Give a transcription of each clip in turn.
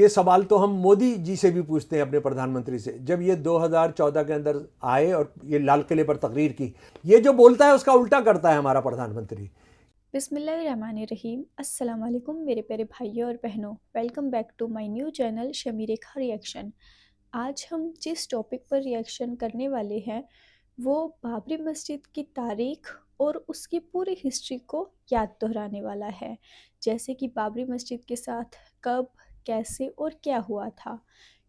ये सवाल तो हम मोदी जी से भी पूछते हैं, अपने प्रधानमंत्री से। जब ये 2014 के अंदर आए और ये लाल किले पर तकरीर की, ये जो बोलता है उसका उल्टा करता है हमारा प्रधानमंत्री। बिस्मिल्लाहिर्रहमानिर्रहीम। अस्सलाम वालेकुम मेरे प्यारे भाइयों और बहनों, welcome back to my new channel Shami Rekha reaction. आज हम जिस टॉपिक पर रिएक्शन करने वाले हैं वो बाबरी मस्जिद की तारीख और उसकी पूरी हिस्ट्री को याद दोहराने वाला है, जैसे कि बाबरी मस्जिद के साथ कब, कैसे और क्या हुआ था,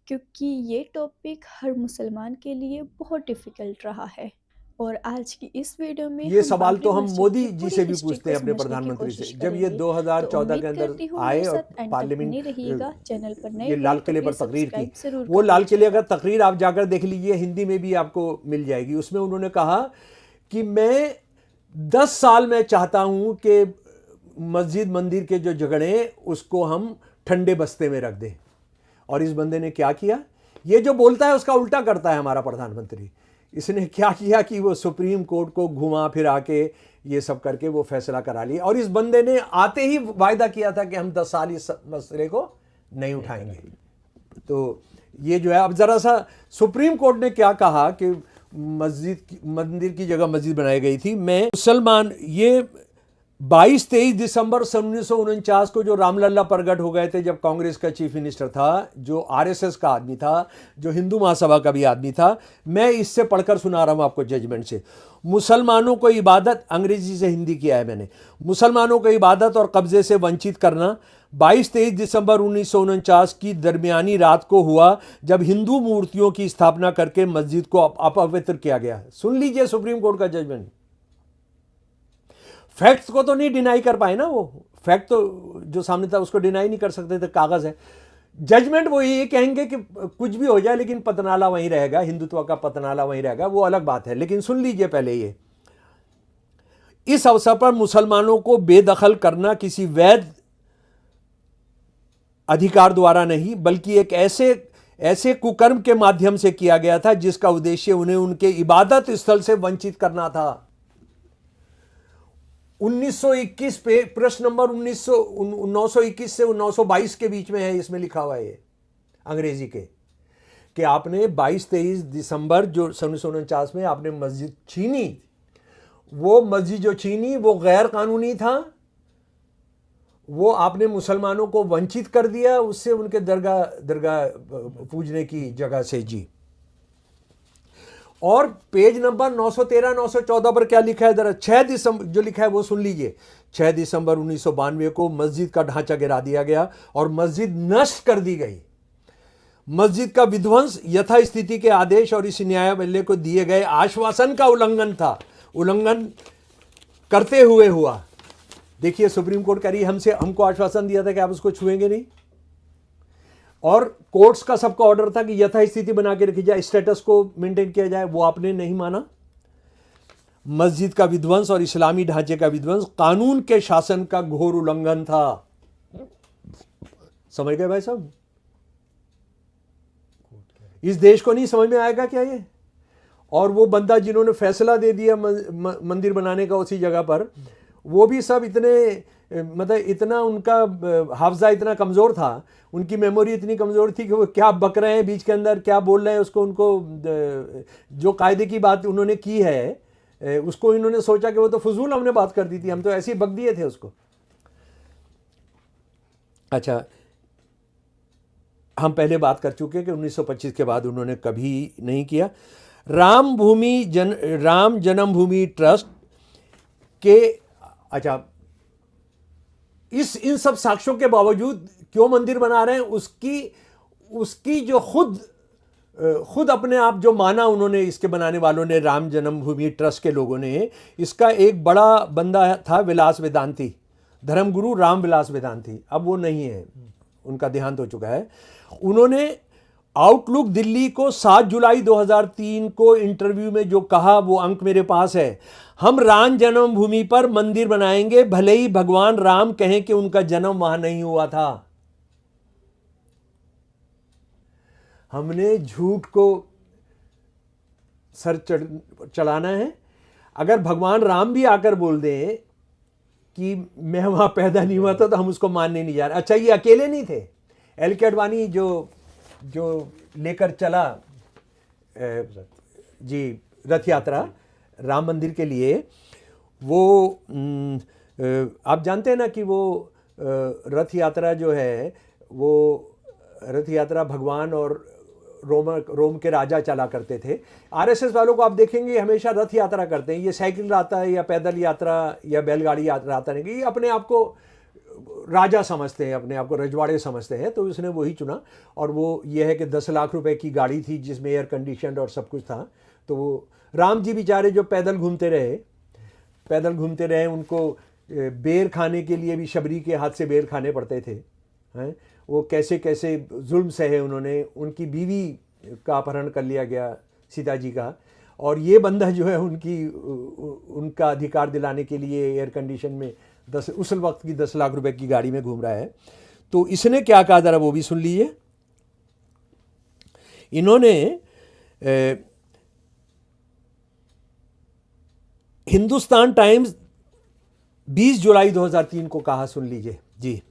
क्योंकि ये टॉपिक हर मुसलमान के लिए बहुत डिफ़िकल्ट रहा है। और आज की इस वीडियो में ये हम सवाल बाबरी तो हम मस्जिद मोदी की जी पूरी से भी हिस्ट्री पूछते को हैं अपने समझने की प्रधानमंत्री से। कोशिश जब ये करेंगे। तो 2014 के उम्मीद अंदर करती हूँ मेरे आए और साथ एंड तक पार्लियामेंट बने रहिएगा। चैनल पर नए ये हो लाल तो किले पर प्लीज़ तकरीर की, सब्सक्राइब ज़रूर वो कर लाल किले का लीजिएगा। तकरीर आप जाकर देख लीजिए, हिंदी में भी आपको मिल जाएगी। उसमें उन्होंने कहा कि मैं 10 साल में चाहता हूं कि मस्जिद मंदिर के जो झगड़े उसको हम ठंडे बस्ते में रख दें। और इस बंदे ने क्या किया? ये जो बोलता है उसका उल्टा करता है हमारा प्रधानमंत्री। इसने क्या किया कि वो सुप्रीम कोर्ट को घुमा फिरा के ये सब करके वो फैसला करा लिया। और इस बंदे ने आते ही वायदा किया था कि हम 10 साल इस मसले को नहीं उठाएंगे। तो ये जो है, अब जरा सा सुप्रीम कोर्ट ने क्या कहा कि मंदिर की जगह मस्जिद बनाई गई थी। मैं मुसलमान, ये 22-23 दिसंबर 1949 को जो रामलला प्रगट हो गए थे, जब कांग्रेस का चीफ मिनिस्टर था, जो आरएसएस का आदमी था, जो हिंदू महासभा का भी आदमी था। मैं इससे पढ़कर सुना रहा हूं आपको जजमेंट से। मुसलमानों को इबादत, अंग्रेजी से हिंदी किया है मैंने, मुसलमानों को इबादत और कब्जे से वंचित करना 22-23 दिसंबर 1949 की दरमियानी रात को हुआ, जब हिंदू मूर्तियों की स्थापना करके मस्जिद को अपवित्र किया गया। सुन लीजिए सुप्रीम कोर्ट का जजमेंट। फैक्ट्स को तो नहीं डिनाई कर पाए ना, वो फैक्ट तो जो सामने था उसको डिनाई नहीं कर सकते थे, कागज है। जजमेंट वो ये कहेंगे कि कुछ भी हो जाए लेकिन पतनाला वहीं रहेगा, हिंदुत्व का पतनाला वहीं रहेगा, वो अलग बात है। लेकिन सुन लीजिए पहले, ये इस अवसर पर मुसलमानों को बेदखल करना किसी वैध अधिकार द्वारा नहीं, बल्कि एक ऐसे कुकर्म के माध्यम से किया गया था जिसका उद्देश्य उन्हें उनके इबादत स्थल से वंचित करना था। 1921 पे प्रश्न नंबर 921 से 922 के बीच में है, इसमें लिखा हुआ है ये अंग्रेजी के, कि आपने 22-23 दिसंबर जो 1949 में आपने मस्जिद छीनी, वो मस्जिद जो छीनी वो गैर कानूनी था, वो आपने मुसलमानों को वंचित कर दिया उससे, उनके दरगाह पूजने की जगह से जी। और पेज नंबर 913 914 पर क्या लिखा है, जरा 6 दिसंबर जो लिखा है वो सुन लीजिए। 6 दिसंबर 1992 को मस्जिद का ढांचा गिरा दिया गया और मस्जिद नष्ट कर दी गई। मस्जिद का विध्वंस यथास्थिति के आदेश और इस न्यायालय को दिए गए आश्वासन का उल्लंघन करते हुए हुआ। देखिए सुप्रीम कोर्ट कह रही है हमको आश्वासन दिया था कि आप उसको छुएंगे नहीं, और कोर्ट्स का सबका ऑर्डर था कि यथास्थिति बना के रखी जाए, स्टेटस को मेंटेन किया जाए, वो आपने नहीं माना। मस्जिद का विध्वंस और इस्लामी ढांचे का विध्वंस कानून के शासन का घोर उल्लंघन था। समझ गए भाई साहब? इस देश को नहीं समझ में आएगा क्या ये? और वो बंदा जिन्होंने फैसला दे दिया मंदिर बनाने का उसी जगह पर, वो भी सब इतने, मतलब इतना उनका हाफजा इतना कमज़ोर था, उनकी मेमोरी इतनी कमज़ोर थी कि वो क्या बक रहे हैं बीच के अंदर, क्या बोल रहे हैं उसको, उनको जो कायदे की बात उन्होंने की है उसको इन्होंने सोचा कि वो तो फजूल हमने बात कर दी थी, हम तो ऐसे ही बक दिए थे उसको। अच्छा, हम पहले बात कर चुके कि 1925 के बाद उन्होंने कभी नहीं किया। राम जन्मभूमि ट्रस्ट के, अच्छा, इन सब साक्ष्यों के बावजूद क्यों मंदिर बना रहे हैं, उसकी जो खुद अपने आप जो माना उन्होंने, इसके बनाने वालों ने, राम जन्मभूमि ट्रस्ट के लोगों ने, इसका एक बड़ा बंदा था विलास वेदांती, धर्मगुरु राम विलास वेदांती। अब वो नहीं है, उनका देहांत हो चुका है। उन्होंने आउटलुक दिल्ली को 7 जुलाई 2003 को इंटरव्यू में जो कहा, वो अंक मेरे पास है, हम राम जन्मभूमि पर मंदिर बनाएंगे भले ही भगवान राम कहें कि उनका जन्म वहां नहीं हुआ था। हमने झूठ को सर चढ़ाना है। अगर भगवान राम भी आकर बोल दें कि मैं वहां पैदा नहीं हुआ था, तो हम उसको मानने नहीं जा रहे। अच्छा, ये अकेले नहीं थे, एल के अडवाणी जो जो लेकर चला जी रथ यात्रा राम मंदिर के लिए, वो आप जानते हैं ना कि वो रथ यात्रा जो है, वो रथ यात्रा भगवान और रोम के राजा चला करते थे। आरएसएस वालों को आप देखेंगे हमेशा रथ यात्रा करते हैं, ये साइकिल आता है या पैदल यात्रा या बैलगाड़ी यात्रा आता नहीं, ये अपने आप को राजा समझते हैं, अपने आप को रजवाड़े समझते हैं, तो उसने वही चुना। और वो ये है कि 10 लाख रुपए की गाड़ी थी जिसमें एयर कंडीशन और सब कुछ था। तो वो राम जी बेचारे जो पैदल घूमते रहे, उनको बेर खाने के लिए भी शबरी के हाथ से बेर खाने पड़ते थे, हैं। वो कैसे कैसे जुल्म सहे उन्होंने, उनकी बीवी का अपहरण कर लिया गया सीता जी का, और ये बंदा जो है उनका अधिकार दिलाने के लिए एयर कंडीशन में उस वक्त की 10 लाख रुपए की गाड़ी में घूम रहा है। तो इसने क्या कहा जरा वो भी सुन लीजिए। इन्होंने हिंदुस्तान टाइम्स 20 जुलाई 2003 को कहा, सुन लीजिए जी।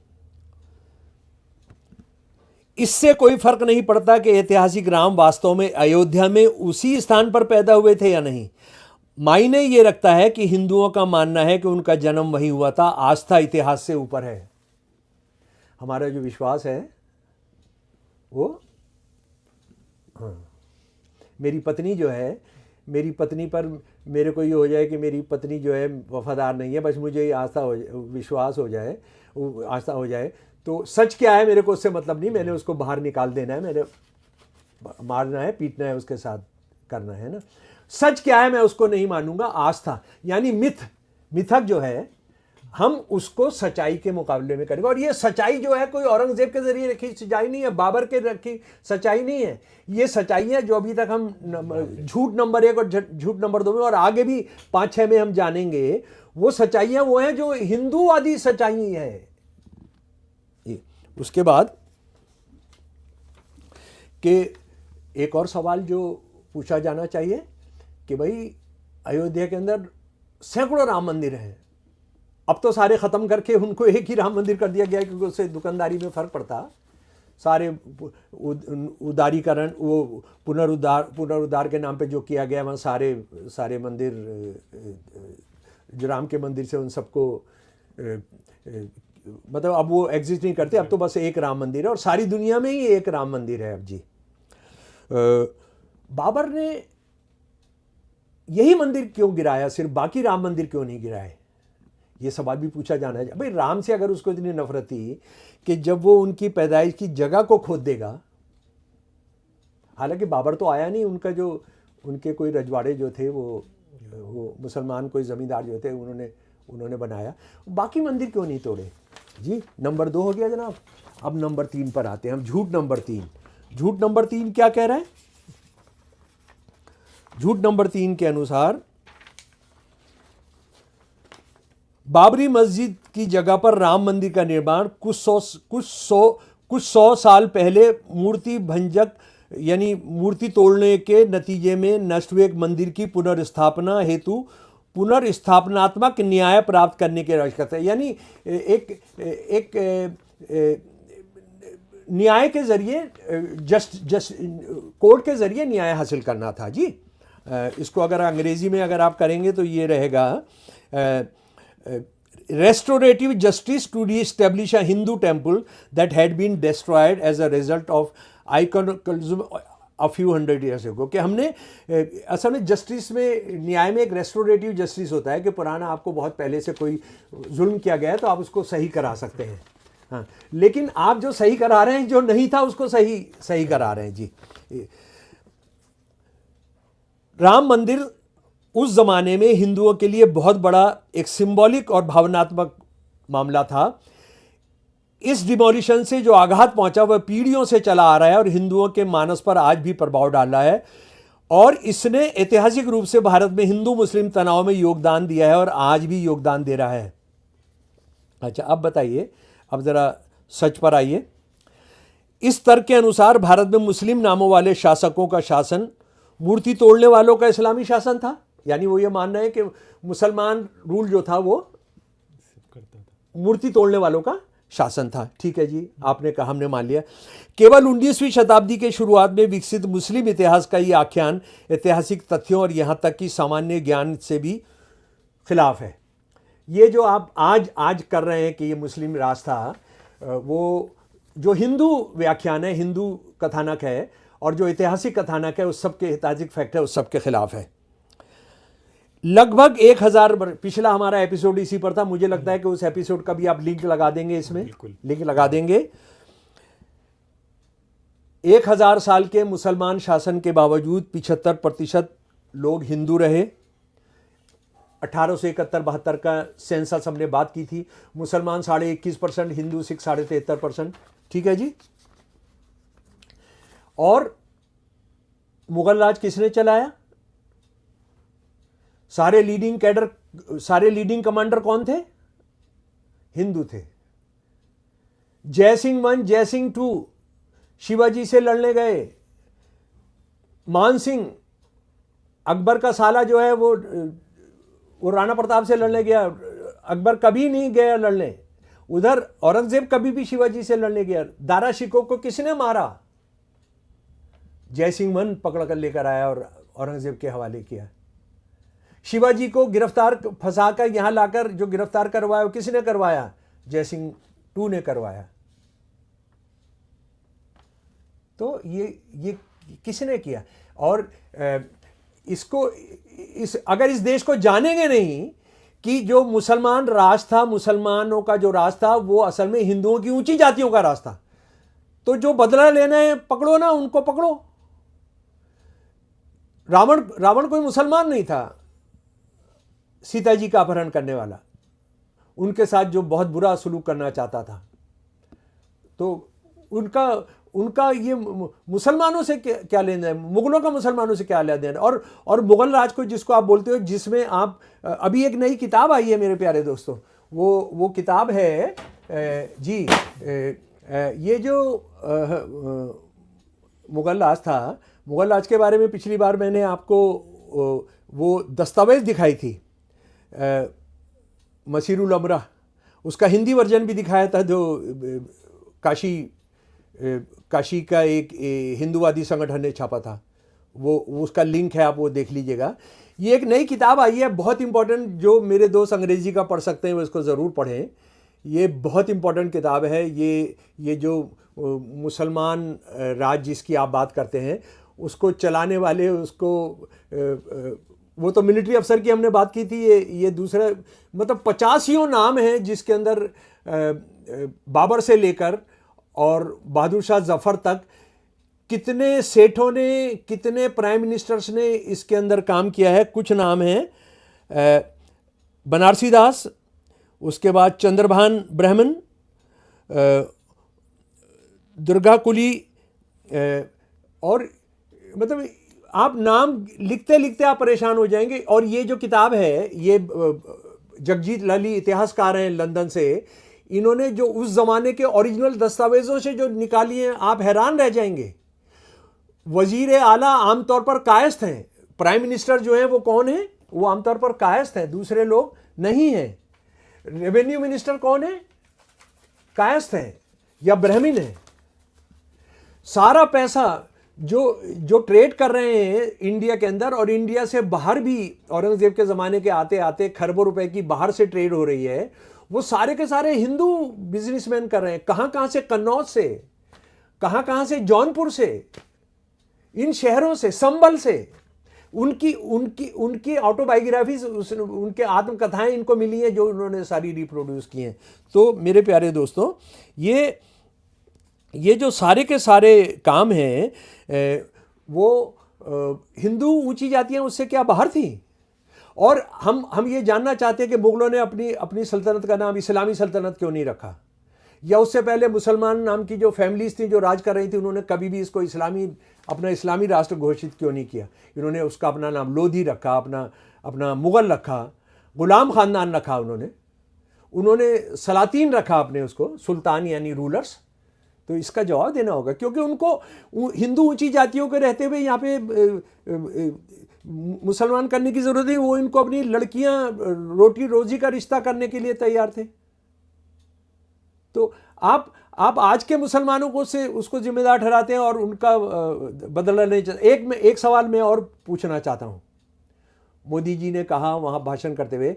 इससे कोई फर्क नहीं पड़ता कि ऐतिहासिक राम वास्तव में अयोध्या में उसी स्थान पर पैदा हुए थे या नहीं। मायने ये रखता है कि हिंदुओं का मानना है कि उनका जन्म वहीं हुआ था। आस्था इतिहास से ऊपर है। हमारा जो विश्वास है वो, हाँ, मेरी पत्नी जो है, मेरी पत्नी पर मेरे को ये हो जाए कि मेरी पत्नी जो है वफादार नहीं है, बस मुझे विश्वास हो जाए, आस्था हो जाए, तो सच क्या है मेरे को उससे मतलब नहीं। मैंने उसको बाहर निकाल देना है, मैंने मारना है, पीटना है, उसके साथ करना है ना। सच क्या है मैं उसको नहीं मानूंगा। आस्था यानी मिथक जो है, हम उसको सच्चाई के मुकाबले में करेंगे। और ये सच्चाई जो है कोई औरंगजेब के जरिए रखी सच्चाई नहीं है, बाबर के रखी सच्चाई नहीं है। ये सच्चाई है जो अभी तक हम झूठ नंबर 1 और झूठ नंबर 2 में और आगे भी 5-6 में हम जानेंगे। वो सच्चाइयां वो हैं जो हिंदूवादी सच्चाई है। उसके बाद कि एक और सवाल जो पूछा जाना चाहिए कि भाई अयोध्या के अंदर सैकड़ों राम मंदिर हैं, अब तो सारे ख़त्म करके उनको एक ही राम मंदिर कर दिया गया क्योंकि उससे दुकानदारी में फ़र्क पड़ता। सारे उदारीकरण, वो पुनरुद्धार के नाम पे जो किया गया, वहाँ सारे मंदिर जो राम के मंदिर से उन सबको मतलब अब वो एग्जिस्ट नहीं करते। अब तो बस एक राम मंदिर है और सारी दुनिया में ही एक राम मंदिर है अब जी। बाबर ने यही मंदिर क्यों गिराया, सिर्फ बाकी राम मंदिर क्यों नहीं गिराए, ये सवाल भी पूछा जाना है। भाई राम से अगर उसको इतनी नफरत थी कि जब वो उनकी पैदाइश की जगह को खोद देगा, हालांकि बाबर तो आया नहीं, उनका जो उनके कोई रजवाड़े जो थे वो मुसलमान कोई जमींदार जो थे उन्होंने बनाया, बाकी मंदिर क्यों नहीं तोड़े जी। नंबर 2 हो गया जनाब। अब नंबर 3 पर आते हैं हम। झूठ नंबर 3। झूठ नंबर 3 क्या कह रहा है? झूठ नंबर 3 के अनुसार बाबरी मस्जिद की जगह पर राम मंदिर का निर्माण कुछ सौ साल पहले मूर्ति भंजक यानी मूर्ति तोड़ने के नतीजे में नष्ट हुए एक मंदिर की पुनर्स्थापना हेतु पुनर्स्थापनात्मक न्याय प्राप्त करने की आवश्यकता है। यानी एक न्याय के जरिए, जस्ट कोर्ट के जरिए न्याय हासिल करना था जी। इसको अगर अंग्रेजी में अगर आप करेंगे तो ये रहेगा restorative justice to re-establish a Hindu temple that had been destroyed as a result of iconoclasm a few hundred years ago। कि हमने असल में जस्टिस में, न्याय में एक रेस्टोरेटिव जस्टिस होता है कि पुराना आपको बहुत पहले से कोई जुल्म किया गया है तो आप उसको सही करा सकते हैं। हाँ, लेकिन आप जो सही करा रहे हैं, जो नहीं था उसको सही करा रहे हैं जी। राम मंदिर उस जमाने में हिंदुओं के लिए बहुत बड़ा एक सिंबॉलिक और भावनात्मक मामला था। इस डिमोलिशन से जो आघात पहुंचा वह पीढ़ियों से चला आ रहा है और हिंदुओं के मानस पर आज भी प्रभाव डाल रहा है और इसने ऐतिहासिक रूप से भारत में हिंदू मुस्लिम तनाव में योगदान दिया है और आज भी योगदान दे रहा है। अच्छा, अब बताइए, अब जरा सच पर आइए। इस तर्क के अनुसार भारत में मुस्लिम नामों वाले शासकों का शासन मूर्ति तोड़ने वालों का इस्लामी शासन था। यानी वो ये मान रहे हैं कि मुसलमान रूल जो था वो मूर्ति तोड़ने वालों का शासन था। ठीक है जी, आपने कहा, हमने मान लिया। केवल 19वीं शताब्दी के शुरुआत में विकसित मुस्लिम इतिहास का ये आख्यान ऐतिहासिक तथ्यों और यहाँ तक कि सामान्य ज्ञान से भी खिलाफ है। ये जो आप आज कर रहे हैं कि ये मुस्लिम राज था, वो जो हिंदू व्याख्यान है, हिंदू कथानक है, और जो ऐतिहासिक कथानक है, उस सब के ऐतिहासिक फैक्ट है, उस सब के खिलाफ है। लगभग 1000 पिछला हमारा एपिसोड इसी पर था। मुझे लगता है कि उस एपिसोड का भी आप लिंक लगा देंगे, इसमें लिंक लगा देंगे। 1000 साल के मुसलमान शासन के बावजूद 75% लोग हिंदू रहे। 1871-72 का सेंसस हमने बात की थी। मुसलमान 21.5%, हिंदू सिख 73.5%। ठीक है जी। और मुगल राज किसने चलाया? सारे लीडिंग कमांडर कौन थे? हिंदू थे। जयसिंह 1, जयसिंह 2 शिवाजी से लड़ने गए। मान सिंह, अकबर का साला जो है, वो राणा प्रताप से लड़ने गया। अकबर कभी नहीं गया लड़ने उधर। औरंगजेब कभी भी शिवाजी से लड़ने गया। दारा शिकोह को किसने मारा? जयसिंह 1 पकड़ कर लेकर आया और औरंगजेब के हवाले किया। शिवाजी को गिरफ्तार फंसाकर यहां लाकर जो गिरफ्तार करवाया, वो किसने करवाया? जयसिंह 2 ने करवाया। तो ये किसने किया? और अगर इस देश को जानेंगे नहीं कि जो मुसलमान राज था, मुसलमानों का जो राज था, वो असल में हिंदुओं की ऊंची जातियों का राज था, तो जो बदला लेना है पकड़ो ना, उनको पकड़ो। रावण कोई मुसलमान नहीं था, सीता जी का अपहरण करने वाला, उनके साथ जो बहुत बुरा सलूक करना चाहता था। तो उनका ये मुसलमानों से क्या लेना है? मुगलों का मुसलमानों से क्या लेना देना? और मुगल राज को जिसको आप बोलते हो, जिसमें आप अभी एक नई किताब आई है मेरे प्यारे दोस्तों, वो किताब है जी, ये जो मुगल राज था, मुगल राज के बारे में पिछली बार मैंने आपको वो दस्तावेज दिखाई थी, मसीरुल अमरा। उसका हिंदी वर्जन भी दिखाया था, जो काशी का एक हिंदूवादी संगठन ने छापा था। वो उसका लिंक है, आप वो देख लीजिएगा। ये एक नई किताब आई है, बहुत इंपॉर्टेंट। जो मेरे दोस्त अंग्रेजी का पढ़ सकते हैं वो इसको ज़रूर पढ़ें। ये बहुत इंपॉर्टेंट किताब है। ये जो मुसलमान राज जिसकी आप बात करते हैं, उसको चलाने वाले, वो तो मिलिट्री अफसर की हमने बात की थी। ये दूसरा, मतलब 50 नाम हैं जिसके अंदर बाबर से लेकर और बहादुर शाह जफर तक कितने सेठों ने, कितने प्राइम मिनिस्टर्स ने इसके अंदर काम किया है। कुछ नाम हैं, बनारसी दास, उसके बाद चंद्रभान ब्राह्मण, दुर्गा कुली, और मतलब आप नाम लिखते लिखते आप परेशान हो जाएंगे। और ये जो किताब है, ये जगजीत लाली इतिहासकार हैं लंदन से, इन्होंने जो उस जमाने के ओरिजिनल दस्तावेजों से जो निकाली हैं, आप हैरान रह जाएंगे। वजीर आला आमतौर पर कायस्थ हैं। प्राइम मिनिस्टर जो है वो कौन है? वो आमतौर पर कायस्थ हैं, दूसरे लोग नहीं हैं। रेवेन्यू मिनिस्टर कौन है? कायस्थ हैं या ब्राह्मण हैं। सारा पैसा जो ट्रेड कर रहे हैं इंडिया के अंदर और इंडिया से बाहर भी, औरंगजेब के ज़माने के आते आते खरबों रुपए की बाहर से ट्रेड हो रही है, वो सारे के सारे हिंदू बिजनेसमैन कर रहे हैं। कहाँ से? कन्नौज से, कहाँ से? जौनपुर से, इन शहरों से, संभल से। उनकी ऑटोबायोग्राफीज, उनके आत्मकथाएं इनको मिली हैं, जो उन्होंने सारी रिप्रोड्यूस की हैं। तो मेरे प्यारे दोस्तों, ये जो सारे के सारे काम हैं, वो हिंदू ऊंची जातियां उससे क्या बाहर थी? और हम ये जानना चाहते हैं कि मुगलों ने अपनी सल्तनत का नाम इस्लामी सल्तनत क्यों नहीं रखा, या उससे पहले मुसलमान नाम की जो फैमिलीज थी जो राज कर रही थी, उन्होंने कभी भी इसको अपना इस्लामी राष्ट्र घोषित क्यों नहीं किया? इन्होंने उसका अपना नाम लोधी रखा, अपना मुगल रखा, गुलाम खानदान रखा, उन्होंने सलातीन रखा अपने, उसको सुल्तान यानी रूलर्स। तो इसका जवाब देना होगा, क्योंकि उनको हिंदू ऊंची जातियों के रहते हुए यहाँ पे मुसलमान करने की जरूरत नहीं। वो इनको अपनी लड़कियां रोटी रोजी का रिश्ता करने के लिए तैयार थे। तो आप आज के मुसलमानों को से उसको जिम्मेदार ठहराते हैं और उनका बदला नहीं चाहते। एक सवाल मैं और पूछना चाहता हूं। मोदी जी ने कहा वहां भाषण करते हुए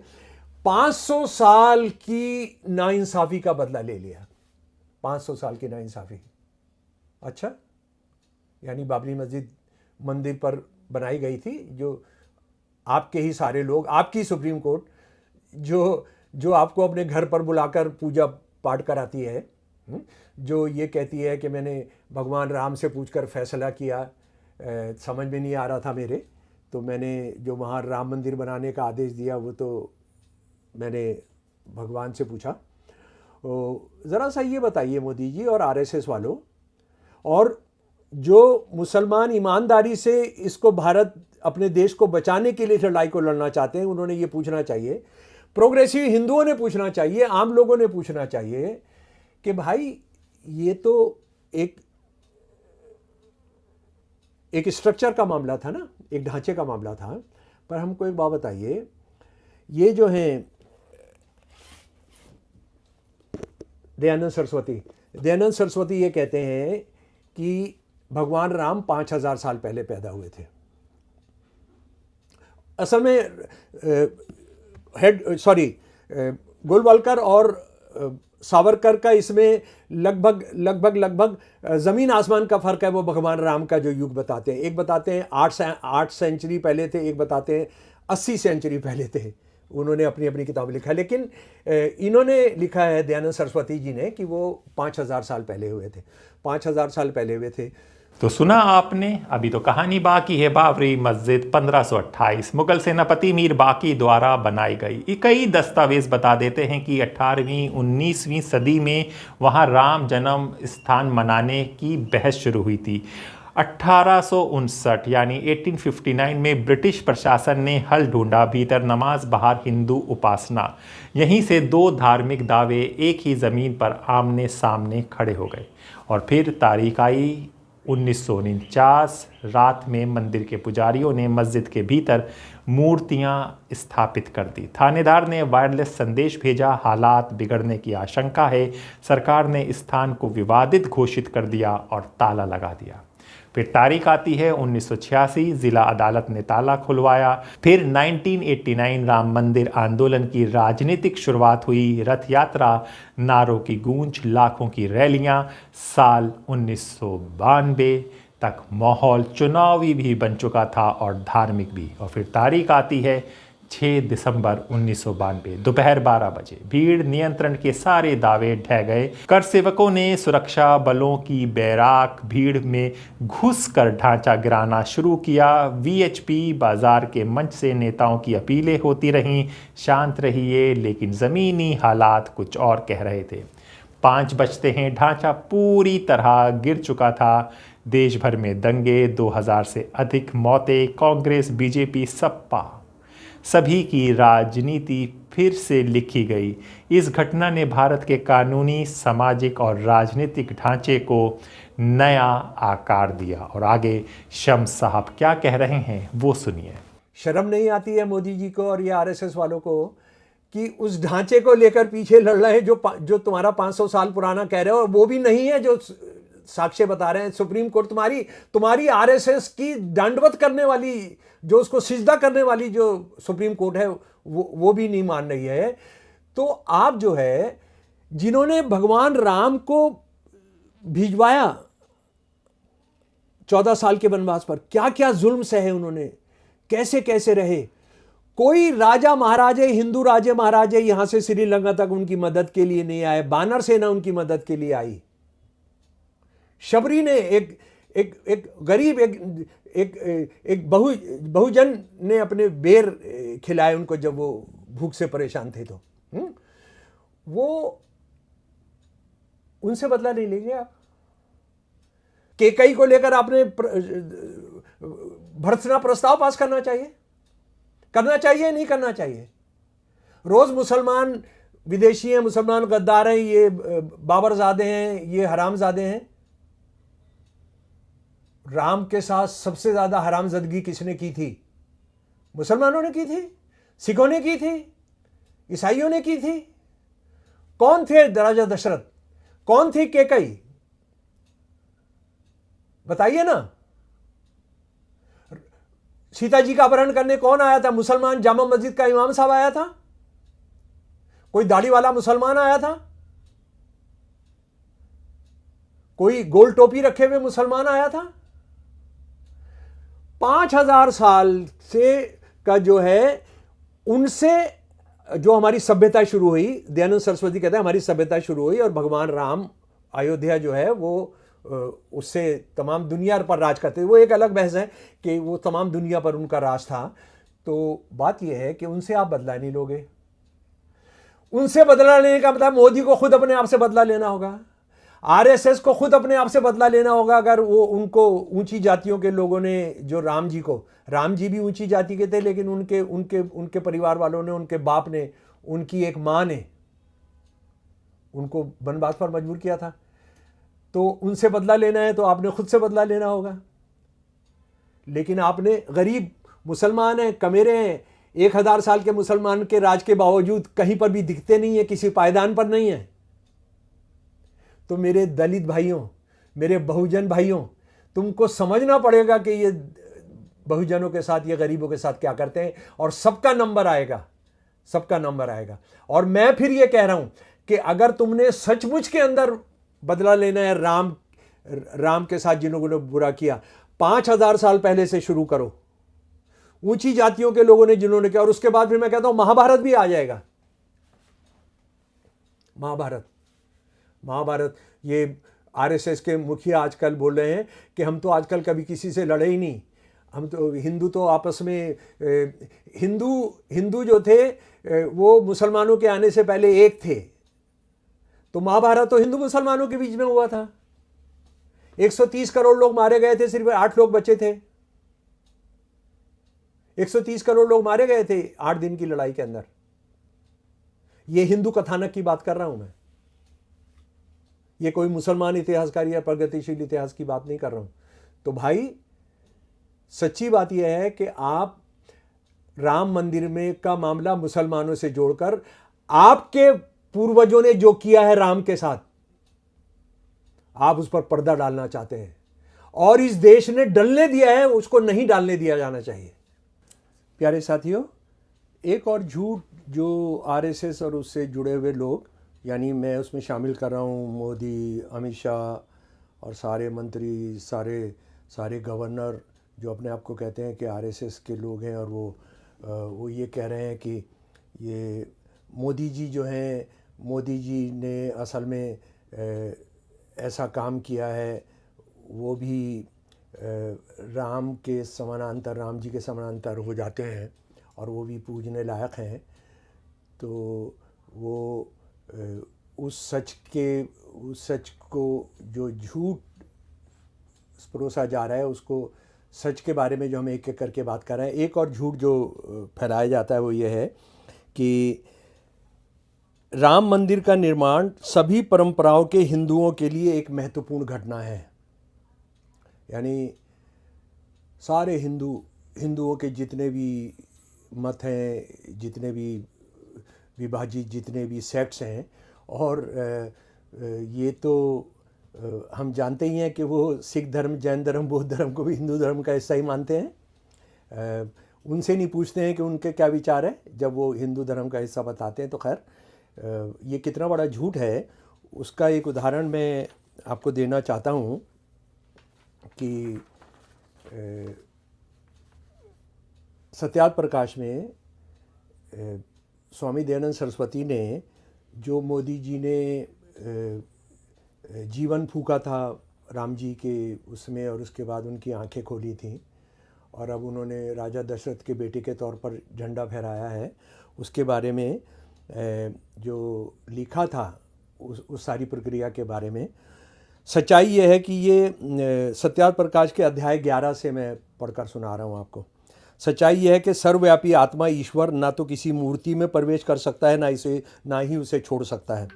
500 साल की नाइंसाफी का बदला ले लिया। 500 साल की नाइंसाफी। अच्छा, यानी बाबरी मस्जिद मंदिर पर बनाई गई थी, जो आपके ही सारे लोग, आपकी सुप्रीम कोर्ट जो आपको अपने घर पर बुलाकर पूजा पाठ कराती है, जो ये कहती है कि मैंने भगवान राम से पूछकर फैसला किया, समझ में नहीं आ रहा था मेरे, तो मैंने जो वहाँ राम मंदिर बनाने का आदेश दिया वो तो मैंने भगवान से पूछा। ज़रा सा ये बताइए मोदी जी और आरएसएस वालों, और जो मुसलमान ईमानदारी से इसको भारत अपने देश को बचाने के लिए लड़ाई को लड़ना चाहते हैं, उन्होंने ये पूछना चाहिए, प्रोग्रेसिव हिंदुओं ने पूछना चाहिए, आम लोगों ने पूछना चाहिए कि भाई ये तो एक स्ट्रक्चर का मामला था ना, एक ढांचे का मामला था। पर हमको एक बात बताइए, ये जो हैं दयानंद सरस्वती ये कहते हैं कि भगवान राम 5000 साल पहले पैदा हुए थे। असल में गोलवलकर और सावरकर का इसमें लगभग जमीन आसमान का फर्क है। वो भगवान राम का जो युग बताते हैं, एक बताते हैं 8 सेंचुरी पहले थे, एक बताते हैं 80 सेंचुरी पहले थे। उन्होंने अपनी अपनी किताब लिखा है, लेकिन इन्होंने लिखा है दयानंद सरस्वती जी ने कि वो 5000 साल पहले हुए थे, 5000 साल पहले हुए थे। तो सुना आपने, अभी तो कहानी बाकी है। बाबरी मस्जिद 1528 मुगल सेनापति मीर बाकी द्वारा बनाई गई। कई दस्तावेज बता देते हैं कि 18वीं 19वीं सदी में वहां राम जन्म स्थान मनाने की बहस शुरू हुई थी। 1859 यानी 1859 में ब्रिटिश प्रशासन ने हल ढूंढा, भीतर नमाज बाहर हिंदू उपासना। यहीं से दो धार्मिक दावे एक ही ज़मीन पर आमने सामने खड़े हो गए। और फिर तारीख आई 1949, रात में मंदिर के पुजारियों ने मस्जिद के भीतर मूर्तियां स्थापित कर दी। थानेदार ने वायरलेस संदेश भेजा, हालात बिगड़ने की आशंका है। सरकार ने स्थान को विवादित घोषित कर दिया और ताला लगा दिया। फिर तारीख आती है 1986, जिला अदालत ने ताला खुलवाया। फिर 1989 राम मंदिर आंदोलन की राजनीतिक शुरुआत हुई। रथ यात्रा, नारों की गूंज, लाखों की रैलियां। साल 1992 तक माहौल चुनावी भी बन चुका था और धार्मिक भी। और फिर तारीख आती है 6 दिसंबर 1992, दोपहर 12 बजे। भीड़ नियंत्रण के सारे दावे ढह गए। कर सेवकों ने सुरक्षा बलों की बैराक भीड़ में घुसकर ढांचा गिराना शुरू किया। वीएचपी बाजार के मंच से नेताओं की अपीलें होती रहीं, शांत रहिए, लेकिन ज़मीनी हालात कुछ और कह रहे थे। 5 बजते हैं, ढांचा पूरी तरह गिर चुका था। देश भर में दंगे, 2000 से अधिक मौतें। कांग्रेस, बीजेपी, सपा सभी की राजनीति फिर से लिखी गई। इस घटना ने भारत के कानूनी, सामाजिक और राजनीतिक ढांचे को नया आकार दिया। और आगे शम्स साहब क्या कह रहे हैं वो सुनिए। शर्म नहीं आती है मोदी जी को और ये आरएसएस वालों को कि उस ढांचे को लेकर पीछे लड़ रहे हैं जो तुम्हारा 500 साल पुराना कह रहे हो, और वो भी नहीं है जो साक्ष्य बता रहे हैं। सुप्रीम कोर्ट तुम्हारी आरएसएस की दंडवत करने वाली, जो उसको सिजदा करने वाली जो सुप्रीम कोर्ट है, वो भी नहीं मान रही है। तो आप जो है, जिन्होंने भगवान राम को भिजवाया 14 साल के वनवास पर, क्या क्या जुल्म सहे उन्होंने, कैसे कैसे रहे। कोई राजा महाराजे, हिंदू राजे महाराजे यहां से श्रीलंका तक उनकी मदद के लिए नहीं आए। बानर सेना उनकी मदद के लिए आई। शबरी ने एक गरीब एक बहुजन ने अपने बेर खिलाए उनको जब वो भूख से परेशान थे। तो वो उनसे बदला नहीं लेंगे आप। केकई को लेकर आपने भर्त्सना प्रस्ताव पास करना चाहिए नहीं करना चाहिए। रोज मुसलमान विदेशी हैं, मुसलमान गद्दार हैं, ये बाबरजादे हैं, ये हरामजादे हैं। राम के साथ सबसे ज्यादा हरामजदगी किसने की थी? मुसलमानों ने की थी, सिखों ने की थी, ईसाइयों ने की थी। कौन थे राजा दशरथ? कौन थी कैकई? बताइए ना। सीता जी का अपहरण करने कौन आया था? मुसलमान जामा मस्जिद का इमाम साहब आया था? कोई दाढ़ी वाला मुसलमान आया था? कोई गोल टोपी रखे हुए मुसलमान आया था? 5000 साल से का जो है, उनसे जो हमारी सभ्यता शुरू हुई, दयानंद सरस्वती कहते हैं हमारी सभ्यता शुरू हुई, और भगवान राम अयोध्या जो है वो उससे तमाम दुनिया पर राज करते थे। वो एक अलग बहस है कि वो तमाम दुनिया पर उनका राज था। तो बात यह है कि उनसे आप बदला नहीं लोगे। उनसे बदला लेने का मतलब मोदी को खुद अपने आप से बदला लेना होगा, आरएसएस को खुद अपने आप से बदला लेना होगा। अगर वो उनको ऊंची जातियों के लोगों ने जो राम जी भी ऊंची जाति के थे, लेकिन उनके उनके उनके परिवार वालों ने, उनके बाप ने, उनकी एक मां ने उनको वनवास पर मजबूर किया था। तो उनसे बदला लेना है तो आपने खुद से बदला लेना होगा। लेकिन आपने, गरीब मुसलमान हैं, कमेरे हैं, 1000 साल के मुसलमान के राज के बावजूद कहीं पर भी दिखते नहीं है, किसी पायदान पर नहीं है। तो मेरे दलित भाइयों, मेरे बहुजन भाइयों, तुमको समझना पड़ेगा कि ये बहुजनों के साथ, ये गरीबों के साथ क्या करते हैं, और सबका नंबर आएगा, सबका नंबर आएगा। और मैं फिर ये कह रहा हूं कि अगर तुमने सचमुच के अंदर बदला लेना है राम के साथ जिन लोगों ने बुरा किया, 5000 साल पहले से शुरू करो, ऊंची जातियों के लोगों ने जिन्होंने किया, और उसके बाद फिर मैं कहता हूं महाभारत भी आ जाएगा। महाभारत ये आरएसएस के मुखिया आजकल बोल रहे हैं कि हम तो आजकल कभी किसी से लड़े ही नहीं, हम तो हिंदू तो आपस में, हिंदू जो थे वो मुसलमानों के आने से पहले एक थे। तो महाभारत तो हिंदू मुसलमानों के बीच में हुआ था। 130 करोड़ लोग मारे गए थे, सिर्फ 8 लोग बचे थे। 130 करोड़ लोग मारे गए थे 8 दिन की लड़ाई के अंदर। ये हिंदू कथानक की बात कर रहा हूं मैं, ये कोई मुसलमान इतिहासकार या प्रगतिशील इतिहास की बात नहीं कर रहा हूं। तो भाई सच्ची बात यह है कि आप राम मंदिर में का मामला मुसलमानों से जोड़कर, आपके पूर्वजों ने जो किया है राम के साथ, आप उस पर पर्दा डालना चाहते हैं, और इस देश ने डलने दिया है, उसको नहीं डालने दिया जाना चाहिए। प्यारे साथियों, एक और झूठ जो आरएसएस और उससे जुड़े हुए लोग, यानी मैं उसमें शामिल कर रहा हूँ मोदी, अमित शाह और सारे मंत्री, सारे गवर्नर जो अपने आप को कहते हैं कि आरएसएस के लोग हैं, और वो ये कह रहे हैं कि ये मोदी जी जो हैं, मोदी जी ने असल में ऐसा काम किया है, वो भी राम के समानांतर, राम जी के समानांतर हो जाते हैं, और वो भी पूजने लायक हैं। तो वो उस सच को जो झूठ परोसा जा रहा है, उसको सच के बारे में जो हम एक एक करके बात कर रहे हैं। एक और झूठ जो फैलाया जाता है वो ये है कि राम मंदिर का निर्माण सभी परंपराओं के हिंदुओं के लिए एक महत्वपूर्ण घटना है। यानी सारे हिंदुओं के जितने भी मत हैं, जितने भी विभाजित जितने भी सेक्ट्स हैं, और ये तो हम जानते ही हैं कि वो सिख धर्म, जैन धर्म, बौद्ध धर्म को भी हिंदू धर्म का हिस्सा ही मानते हैं। उनसे नहीं पूछते हैं कि उनके क्या विचार है जब वो हिंदू धर्म का हिस्सा बताते हैं। तो खैर, ये कितना बड़ा झूठ है उसका एक उदाहरण मैं आपको देना चाहता हूँ कि सत्यार्थ प्रकाश में स्वामी दयानंद सरस्वती ने, जो मोदी जी ने जीवन फूका था राम जी के उसमें, और उसके बाद उनकी आंखें खोली थीं, और अब उन्होंने राजा दशरथ के बेटे के तौर पर झंडा फहराया है, उसके बारे में जो लिखा था, उस सारी प्रक्रिया के बारे में। सच्चाई यह है कि ये सत्यार्थ प्रकाश के अध्याय 11 से मैं पढ़कर सुना रहा हूँ आपको। सच्चाई यह है कि सर्वव्यापी आत्मा ईश्वर ना तो किसी मूर्ति में प्रवेश कर सकता है, ना ही उसे छोड़ सकता है।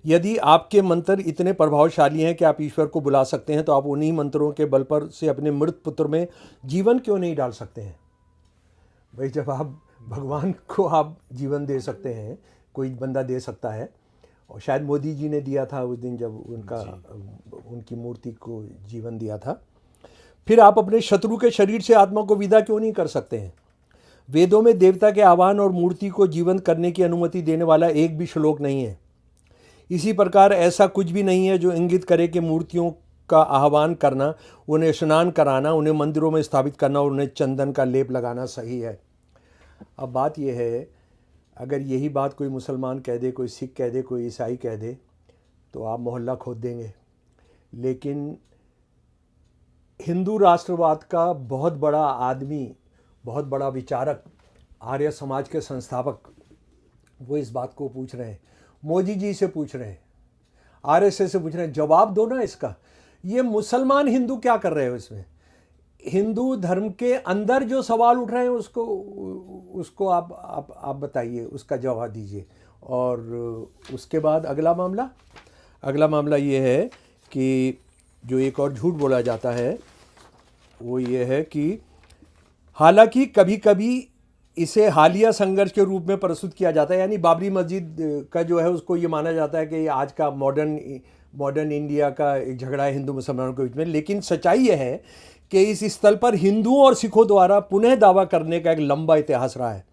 यदि आपके मंत्र इतने प्रभावशाली हैं कि आप ईश्वर को बुला सकते हैं, तो आप उन्हीं मंत्रों के बल पर से अपने मृत पुत्र में जीवन क्यों नहीं डाल सकते हैं? भाई, जब आप भगवान को आप जीवन दे सकते हैं, कोई बंदा दे सकता है, और शायद मोदी जी ने दिया था उस दिन जब उनकी मूर्ति को जीवन दिया था। फिर आप अपने शत्रु के शरीर से आत्मा को विदा क्यों नहीं कर सकते हैं? वेदों में देवता के आह्वान और मूर्ति को जीवंत करने की अनुमति देने वाला एक भी श्लोक नहीं है। इसी प्रकार ऐसा कुछ भी नहीं है जो इंगित करे कि मूर्तियों का आह्वान करना, उन्हें स्नान कराना, उन्हें मंदिरों में स्थापित करना और उन्हें चंदन का लेप लगाना सही है। अब बात यह है, अगर यही बात कोई मुसलमान कह दे, कोई सिख कह दे, कोई ईसाई कह दे, तो आप मोहल्ला खोद देंगे। लेकिन हिंदू राष्ट्रवाद का बहुत बड़ा आदमी, बहुत बड़ा विचारक, आर्य समाज के संस्थापक, वो इस बात को पूछ रहे हैं, मोदी जी से पूछ रहे हैं, आरएसएस से पूछ रहे हैं, जवाब दो ना इसका। ये मुसलमान हिंदू क्या कर रहे हो इसमें? हिंदू धर्म के अंदर जो सवाल उठ रहे हैं उसको आप बताइए, उसका जवाब दीजिए। और उसके बाद अगला मामला ये है कि जो एक और झूठ बोला जाता है वो ये है कि हालांकि कभी कभी इसे हालिया संघर्ष के रूप में प्रस्तुत किया जाता है, यानी बाबरी मस्जिद का जो है उसको ये माना जाता है कि आज का मॉडर्न इंडिया का एक झगड़ा है हिंदू मुसलमानों के बीच में। लेकिन सच्चाई यह है कि इस स्थल पर हिंदुओं और सिखों द्वारा पुनः दावा करने का एक लंबा इतिहास रहा है,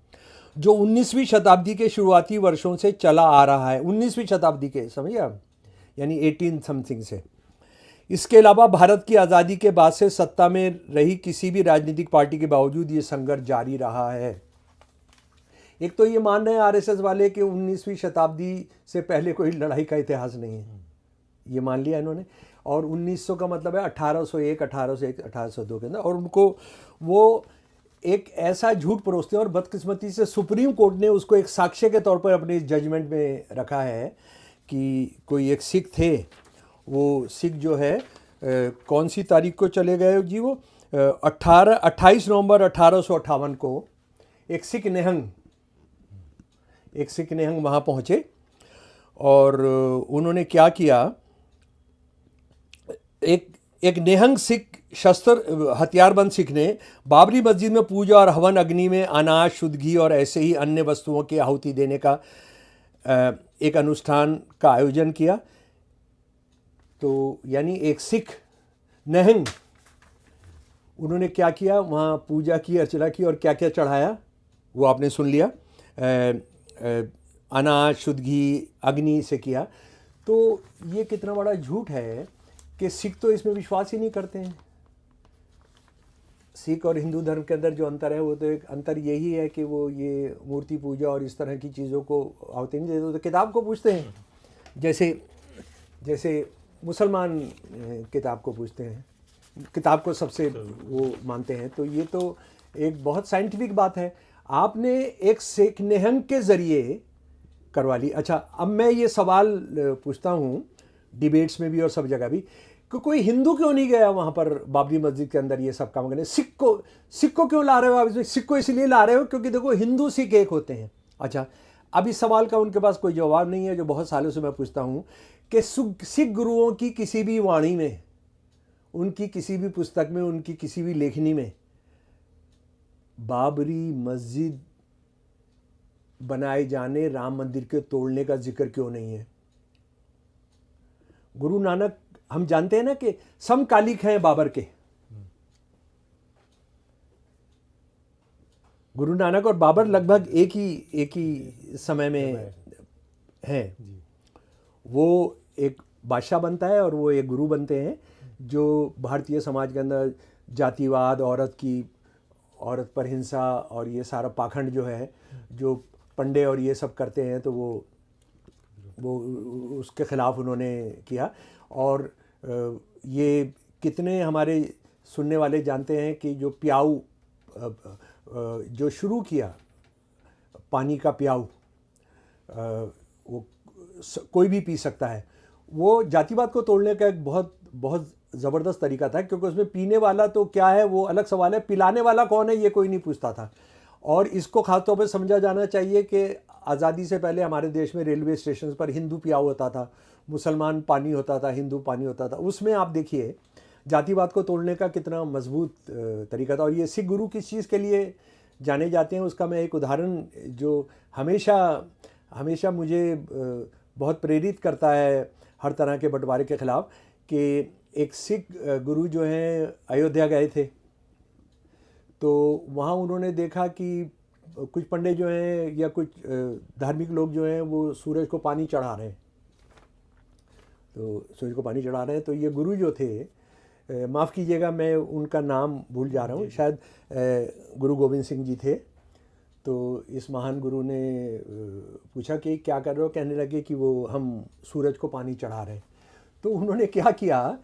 जो 19वीं शताब्दी के शुरुआती वर्षों से चला आ रहा है। 19वीं शताब्दी के, समझिए आप, यानी 18 समथिंग से। इसके अलावा भारत की आज़ादी के बाद से सत्ता में रही किसी भी राजनीतिक पार्टी के बावजूद ये संघर्ष जारी रहा है। एक तो ये मान रहे हैं आरएसएस वाले कि 19वीं शताब्दी से पहले कोई लड़ाई का इतिहास नहीं है, ये मान लिया इन्होंने। और 1900 का मतलब है 1801, 1802 के अंदर। और उनको वो एक ऐसा झूठ परोसते हैं, और बदकिस्मती से सुप्रीम कोर्ट ने उसको एक साक्ष्य के तौर पर अपने जजमेंट में रखा है कि कोई एक सिख थे, वो सिख जो है कौन सी तारीख को चले गए जी, वो 28 नवंबर 1858 को एक सिख निहंग वहाँ पहुँचे। और उन्होंने क्या किया, एक निहंग सिख शस्त्र हथियारबंद सिख ने बाबरी मस्जिद में पूजा और हवन अग्नि में अनाज, शुद्ध घी और ऐसे ही अन्य वस्तुओं की आहुति देने का एक अनुष्ठान का आयोजन किया। तो यानी एक सिख निहंग, उन्होंने क्या किया, वहाँ पूजा की, अर्चना की, और क्या क्या चढ़ाया वो आपने सुन लिया। अनाज, शुद्ध घी, अग्नि से किया। तो ये कितना बड़ा झूठ है कि सिख तो इसमें विश्वास ही नहीं करते हैं। सिख और हिंदू धर्म के अंदर जो अंतर है वो तो एक अंतर यही है कि वो ये मूर्ति पूजा और इस तरह की चीज़ों को आहुति नहीं देते, तो किताब को पूछते हैं। जैसे मुसलमान किताब को पूछते हैं, किताब को सबसे वो मानते हैं। तो ये तो एक बहुत साइंटिफिक बात है। आपने एक सिख निहंग के ज़रिए करवा ली। अच्छा, अब मैं ये सवाल पूछता हूँ डिबेट्स में भी और सब जगह भी, कि कोई हिंदू क्यों नहीं गया वहाँ पर बाबरी मस्जिद के अंदर ये सब काम करने? सिख को क्यों ला रहे हो आप इसमें? सिख को इसलिए ला रहे हो क्योंकि देखो हिंदू सिख एक होते हैं। अच्छा, अब इस सवाल का उनके पास कोई जवाब नहीं है, जो बहुत सालों से मैं पूछता हूँ कि सिख गुरुओं की किसी भी वाणी में, उनकी किसी भी पुस्तक में, उनकी किसी भी लेखनी में बाबरी मस्जिद बनाए जाने, राम मंदिर के तोड़ने का जिक्र क्यों नहीं है? गुरु नानक, हम जानते हैं ना कि समकालिक हैं बाबर के। गुरु नानक और बाबर लगभग एक ही समय में हैं। वो एक बादशाह बनता है और वो एक गुरु बनते हैं, जो भारतीय समाज के अंदर जातिवाद, औरत पर हिंसा और ये सारा पाखंड जो है, जो पंडे और ये सब करते हैं, तो वो उसके ख़िलाफ़ उन्होंने किया। और ये कितने हमारे सुनने वाले जानते हैं कि जो प्याऊ जो शुरू किया, पानी का प्याऊ, वो कोई भी पी सकता है, वो जातिवाद को तोड़ने का एक बहुत बहुत ज़बरदस्त तरीका था। क्योंकि उसमें पीने वाला तो क्या है वो अलग सवाल है, पिलाने वाला कौन है ये कोई नहीं पूछता था। और इसको खासतौर पर समझा जाना चाहिए कि आज़ादी से पहले हमारे देश में रेलवे स्टेशन पर हिंदू प्याऊ होता था, मुसलमान पानी होता था, हिंदू पानी होता था। उसमें आप देखिए जातिवाद को तोड़ने का कितना मजबूत तरीका था। और ये सिख गुरु किस चीज़ के लिए जाने जाते हैं, उसका मैं एक उदाहरण जो हमेशा मुझे बहुत प्रेरित करता है हर तरह के बंटवारे के ख़िलाफ़। कि एक सिख गुरु जो हैं अयोध्या गए थे, तो वहाँ उन्होंने देखा कि कुछ पंडित जो हैं या कुछ धार्मिक लोग जो हैं वो सूरज को पानी चढ़ा रहे हैं। तो सूरज को पानी चढ़ा रहे हैं, तो ये गुरु जो थे, माफ़ कीजिएगा मैं उनका नाम भूल जा रहा हूँ, शायद गुरु गोविंद सिंह जी थे। तो इस महान गुरु ने पूछा कि क्या कर रहे हो? कहने लगे कि वो हम सूरज को पानी चढ़ा रहे हैं। तो उन्होंने क्या किया,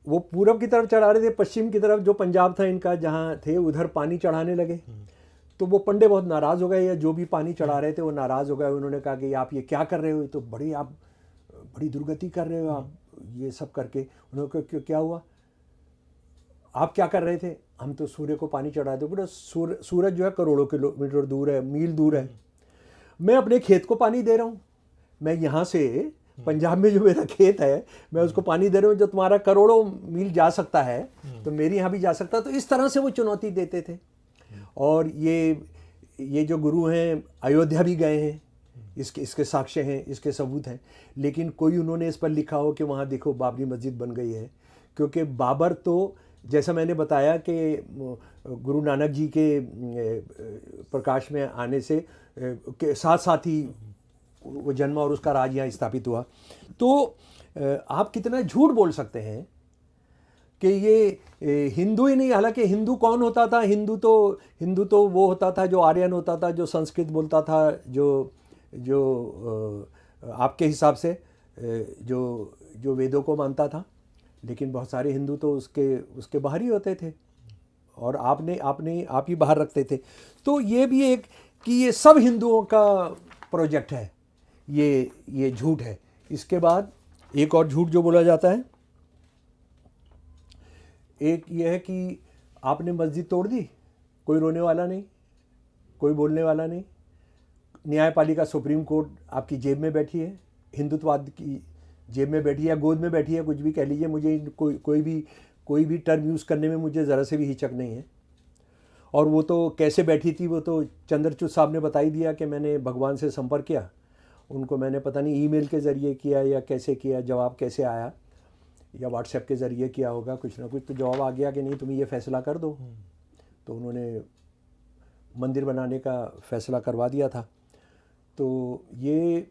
वो पूरब की तरफ चढ़ा रहे थे, पश्चिम की तरफ जो पंजाब था इनका जहाँ थे उधर पानी चढ़ाने लगे। तो वो पंडे बहुत नाराज़ हो गए, या जो भी पानी चढ़ा रहे थे वो नाराज़ हो गए। उन्होंने कहा कि आप ये क्या कर रहे हो, ये तो आप बड़ी दुर्गति कर रहे हो आप ये सब करके। उन्होंने कहा क्या हुआ, आप क्या कर रहे थे? हम तो सूर्य को पानी चढ़ा दो। पूरा सूरज जो है करोड़ों किलोमीटर दूर है, मील दूर है, मैं अपने खेत को पानी दे रहा हूँ। मैं यहाँ से पंजाब में जो मेरा खेत है मैं उसको पानी दे रहा हूँ, जो तुम्हारा करोड़ों मील जा सकता है तो मेरे यहाँ भी जा सकता है। तो इस तरह से वो चुनौती देते थे। और ये जो गुरु हैं अयोध्या भी गए हैं, इसके साक्ष्य हैं, इसके सबूत हैं। लेकिन कोई उन्होंने इस पर लिखा हो कि वहाँ देखो बाबरी मस्जिद बन गई है। क्योंकि बाबर तो जैसा मैंने बताया कि गुरु नानक जी के प्रकाश में आने से के साथ साथ ही वो जन्मा और उसका राज यहाँ स्थापित हुआ। तो आप कितना झूठ बोल सकते हैं कि ये हिंदू ही नहीं। हालांकि हिंदू कौन होता था? हिंदू तो वो होता था जो आर्यन होता था, जो संस्कृत बोलता था, जो आपके हिसाब से जो वेदों को मानता था। लेकिन बहुत सारे हिंदू तो उसके बाहर ही होते थे, और आप ही बाहर रखते थे। तो ये भी एक कि ये सब हिंदुओं का प्रोजेक्ट है, ये झूठ है। इसके बाद एक और झूठ जो बोला जाता है, एक ये है कि आपने मस्जिद तोड़ दी, कोई रोने वाला नहीं, कोई बोलने वाला नहीं। न्यायपालिका सुप्रीम कोर्ट आपकी जेब में बैठी है, हिंदुत्ववाद की जेब में बैठी है या गोद में बैठी है, कुछ भी कह लीजिए। मुझे कोई भी टर्म यूज़ करने में मुझे ज़रा से भी हिचक नहीं है। और वो तो कैसे बैठी थी वो तो चंद्रचूड़ साहब ने बता ही दिया कि मैंने भगवान से संपर्क किया, उनको मैंने पता नहीं ईमेल के ज़रिए किया या कैसे किया, जवाब कैसे आया, या व्हाट्सएप के ज़रिए किया होगा, कुछ ना कुछ तो जवाब आ गया कि नहीं तुम ये फ़ैसला कर दो। तो उन्होंने मंदिर बनाने का फ़ैसला करवा दिया था। तो ये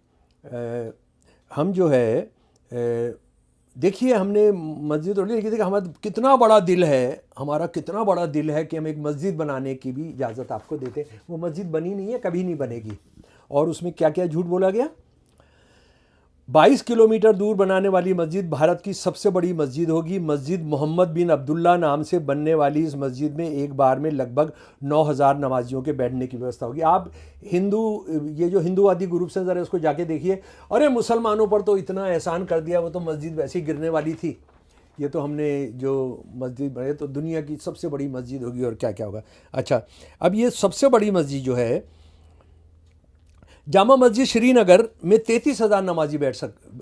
हम जो है देखिए हमने मस्जिद तोड़ ली, लेकिन देखिए हमारा कितना बड़ा दिल है, हमारा कितना बड़ा दिल है कि हम एक मस्जिद बनाने की भी इजाज़त आपको देते हैं। वो मस्जिद बनी नहीं है, कभी नहीं बनेगी। और उसमें क्या क्या झूठ बोला गया। 22 किलोमीटर दूर बनाने वाली मस्जिद भारत की सबसे बड़ी मस्जिद होगी। मस्जिद मोहम्मद बिन अब्दुल्ला नाम से बनने वाली इस मस्जिद में एक बार में लगभग 9000 नमाजियों के बैठने की व्यवस्था होगी। आप ये जो हिंदूवादी ग्रुप्स हैं ज़रा इसको जाके देखिए। अरे मुसलमानों पर तो इतना एहसान कर दिया, वो तो मस्जिद वैसे ही गिरने वाली थी, ये तो हमने जो मस्जिद बने तो दुनिया की सबसे बड़ी मस्जिद होगी और क्या क्या होगा। अच्छा, अब ये सबसे बड़ी मस्जिद जो है जामा मस्जिद श्रीनगर में 33,000 नमाजी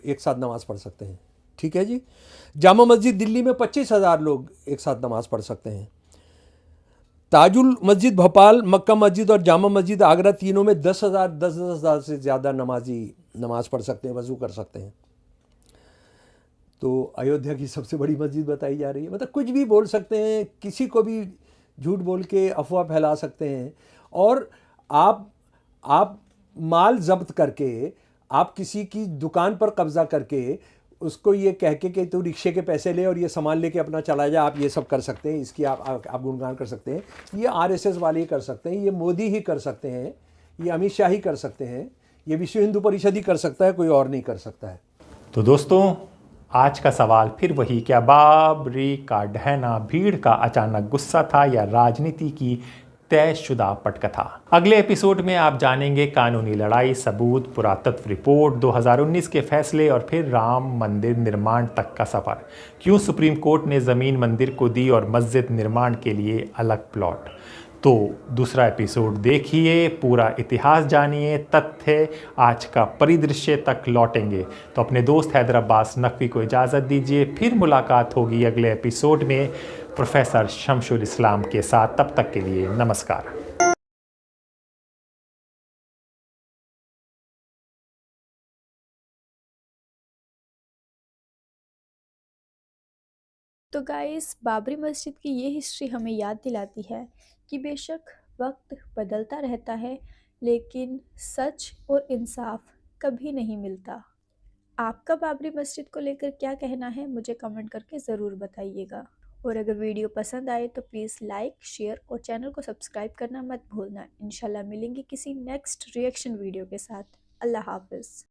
एक साथ नमाज़ पढ़ सकते हैं। ठीक है जी। जामा मस्जिद दिल्ली में 25,000 लोग एक साथ नमाज़ पढ़ सकते हैं। ताजुल मस्जिद भोपाल, मक्का मस्जिद और जामा मस्जिद आगरा तीनों में 10,000 से ज़्यादा नमाजी नमाज़ पढ़ सकते हैं, वज़ू कर सकते हैं। तो अयोध्या की सबसे बड़ी मस्जिद बताई जा रही है। मतलब कुछ भी बोल सकते हैं, किसी को भी झूठ बोल के अफवाह फैला सकते हैं। और आप माल जब्त करके, आप किसी की दुकान पर कब्जा करके उसको ये कह के तू रिक्शे के पैसे ले और ये सामान लेके अपना चला जा, आप ये सब कर सकते हैं, इसकी आप गुणगान कर सकते हैं। ये आरएसएस वाले ही कर सकते हैं, ये मोदी ही कर सकते हैं, ये अमित शाह ही कर सकते हैं, ये विश्व हिंदू परिषद ही कर सकता है, कोई और नहीं कर सकता है। तो दोस्तों आज का सवाल फिर वही, क्या बाबरी का ढहना भीड़ का अचानक गुस्सा था या राजनीति की तयशुदा पटकथा। अगले एपिसोड में आप जानेंगे कानूनी लड़ाई, सबूत, पुरातत्व रिपोर्ट, 2019 के फैसले और फिर राम मंदिर निर्माण तक का सफर। क्यों सुप्रीम कोर्ट ने जमीन मंदिर को दी और मस्जिद निर्माण के लिए अलग प्लॉट। तो दूसरा एपिसोड देखिए, पूरा इतिहास जानिए, तथ्य आज का परिदृश्य तक लौटेंगे। तो अपने दोस्त हैदर अब्बास नकवी को इजाज़त दीजिए। फिर मुलाकात होगी अगले एपिसोड में प्रोफेसर शमशुल इस्लाम के साथ। तब तक के लिए नमस्कार। तो गाइस, बाबरी मस्जिद की ये हिस्ट्री हमें याद दिलाती है कि बेशक वक्त बदलता रहता है, लेकिन सच और इंसाफ कभी नहीं मिलता। आपका बाबरी मस्जिद को लेकर क्या कहना है, मुझे कमेंट करके ज़रूर बताइएगा। और अगर वीडियो पसंद आए तो प्लीज़ लाइक, शेयर और चैनल को सब्सक्राइब करना मत भूलना। इंशाल्लाह मिलेंगे किसी नेक्स्ट रिएक्शन वीडियो के साथ। अल्लाह हाफ़िज़।